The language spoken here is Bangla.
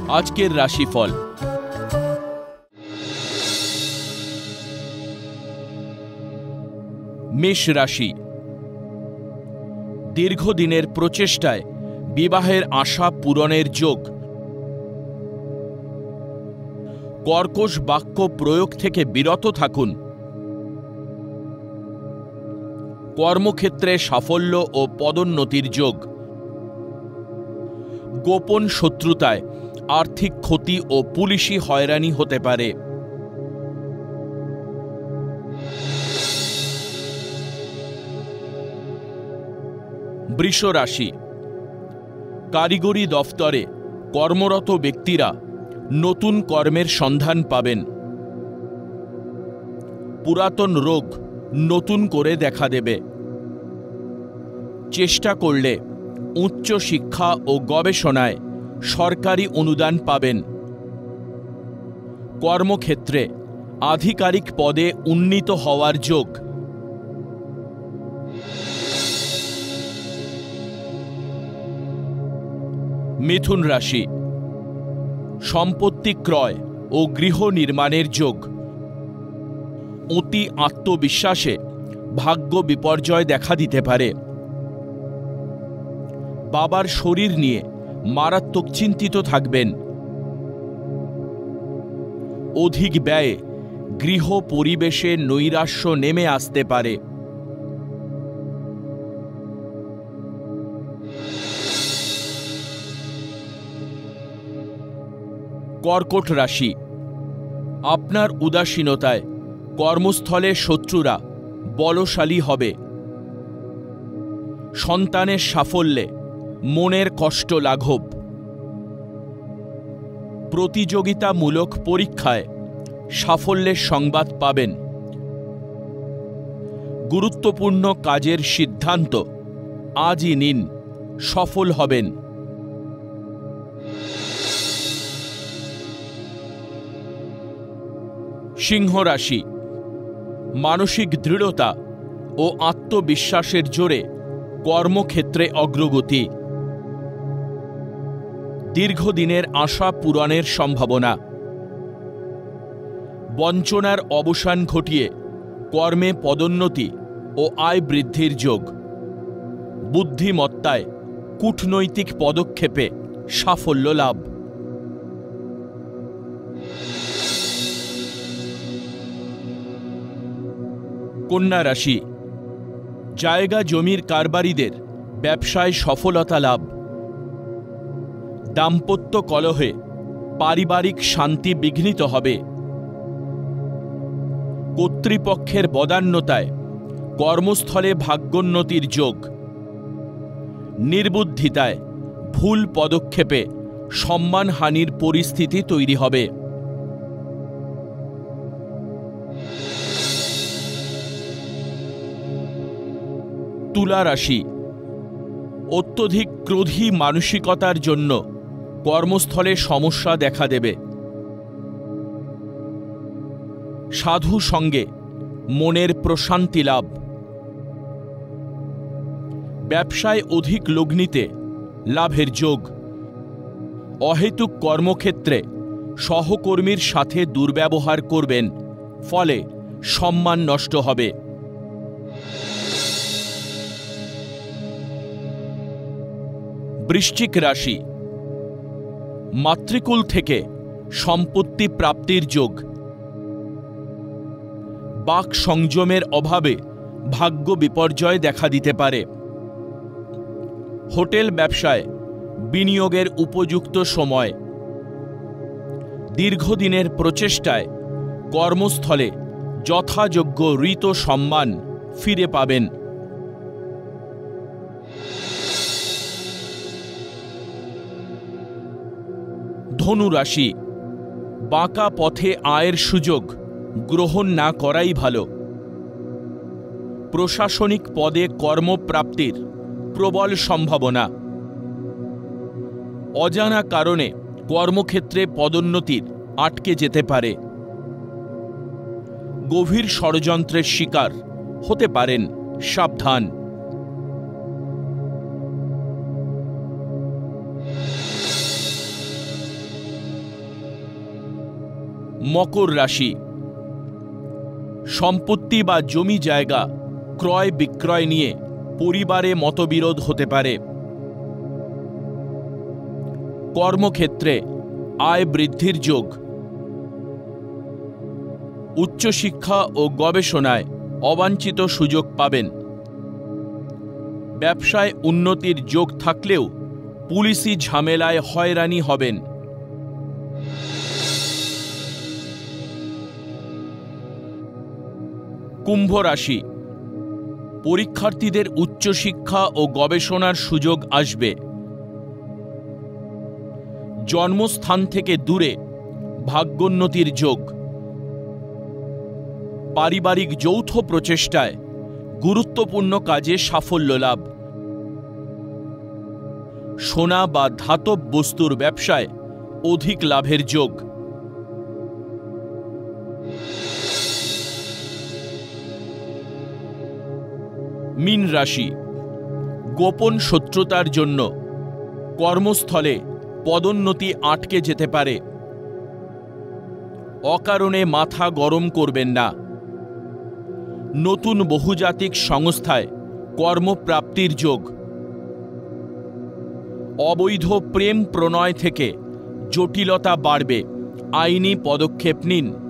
আজকের রাশিফল। মেষ রাশি। দীর্ঘদিনের প্রচেষ্টায় বিবাহের আশা পূরণের যোগ। কর্কশ বাক্য প্রয়োগ থেকে বিরত থাকুন। কর্মক্ষেত্রে সাফল্য ও পদোন্নতির যোগ। গোপন শত্রুতায় আর্থিক ক্ষতি ও পুলিশি হয়রানি হতে পারে। বৃষ রাশি। কারিগরি দফতরে কর্মরত ব্যক্তিরা নতুন কর্মের সন্ধান পাবেন। পুরাতন রোগ নতুন করে দেখা দেবে। চেষ্টা করলে উচ্চ শিক্ষা ও গবেষণায় সরকারি অনুদান পাবেন। কর্মক্ষেত্রে আধিকারিক পদে উন্নীত হওয়ার যোগ। মিথুন রাশি। সম্পত্তি ক্রয় ও গৃহ নির্মাণের যোগ। অতি আত্মবিশ্বাসে ভাগ্য বিপর্যয় দেখা দিতে পারে। বাবার শরীর নিয়ে মারাত্মক চিন্তিত থাকবেন। অধিক ব্যয়ে গৃহ পরিবেশে নৈরাশ্য নেমে আসতে পারে। কর্কট রাশি। আপনার উদাসীনতায় কর্মস্থলে শত্রুরা বলশালী হবে। সন্তানের সাফল্যে মনের কষ্ট লাঘব। প্রতিযোগিতামূলক পরীক্ষায় সাফল্যের সংবাদ পাবেন। গুরুত্বপূর্ণ কাজের সিদ্ধান্ত আজই নিন, সফল হবেন। সিংহ রাশি। মানসিক দৃঢ়তা ও আত্মবিশ্বাসের জোরে কর্মক্ষেত্রে অগ্রগতি। দীর্ঘদিনের আশা পূরণের সম্ভাবনা। বঞ্চনার অবসান ঘটিয়ে কর্মে পদোন্নতি ও আয় বৃদ্ধির যোগ। বুদ্ধিমত্তায় কূটনৈতিক পদক্ষেপে সাফল্য লাভ। কন্যা রাশি। জায়গা জমির কারবারিদের ব্যবসায় সফলতা লাভ। দাম্পত্য কলহে পারিবারিক শান্তি বিঘ্নিত হবে। কর্তৃপক্ষের বদান্যতায় কর্মস্থলে ভাগ্যোন্নতির যোগ। নির্বুদ্ধিতায় ভুল পদক্ষেপে সম্মানহানির পরিস্থিতি তৈরি হবে। তুলা রাশি। অত্যধিক ক্রোধী মানসিকতার জন্য কর্মস্থলে সমস্যা দেখা দেবে। সাধু সঙ্গে মনের প্রশান্তি লাভ। ব্যবসায় অধিক লগ্নিতে লাভের যোগ। অহেতুক কর্মক্ষেত্রে সহকর্মীর সাথে দুর্ব্যবহার করবেন, ফলে সম্মান নষ্ট হবে। বৃশ্চিক রাশি। মাতৃকুল থেকে সম্পত্তি প্রাপ্তির যোগ। বাক সংযমের অভাবে ভাগ্য বিপর্যয় দেখা দিতে পারে। হোটেল ব্যবসায় বিনিয়োগের উপযুক্ত সময়। দীর্ঘদিনের প্রচেষ্টায় কর্মস্থলে যথাযোগ্য ঋত সম্মান ফিরে পাবেন। ধনু রাশি। বাঁকা পথে আয়ের সুযোগ গ্রহণ না করাই ভালো। প্রশাসনিক পদে কর্মপ্রাপ্তির প্রবল সম্ভাবনা। অজানা কারণে কর্মক্ষেত্রে পদোন্নতির আটকে যেতে পারে। গভীর ষড়যন্ত্রের শিকার হতে পারেন, সাবধান। মকর রাশি, সম্পত্তি বা জমি জায়গা ক্রয় বিক্রয় নিয়ে পরিবারে মতবিরোধ হতে পারে। কর্মক্ষেত্রে আয় বৃদ্ধির যোগ। উচ্চশিক্ষা ও গবেষণায় অবাঞ্ছিত সুযোগ পাবেন। ব্যবসায় উন্নতির যোগ থাকলেও পুলিশি ঝামেলায় হয়রানি হবেন। কুম্ভ রাশি, পরীক্ষার্থীদের উচ্চশিক্ষা ও গবেষণার সুযোগ আসবে। জন্মস্থান থেকে দূরে ভাগ্যোন্নতির যোগ। পারিবারিক যৌথ প্রচেষ্টায় গুরুত্বপূর্ণ কাজে সাফল্য লাভ। সোনা বা ধাতব বস্তুর ব্যবসায় অধিক লাভের যোগ। মীন রাশি, গোপন শত্রুতার জন্য কর্মস্থলে পদোন্নতি আটকে যেতে পারে। অকারণে মাথা গরম করবেন না। নতুন বহুজাতিক সংস্থায় কর্মপ্রাপ্তির যোগ। অবৈধ প্রেম প্রণয় থেকে জটিলতা বাড়বে, আইনি পদক্ষেপ নিন।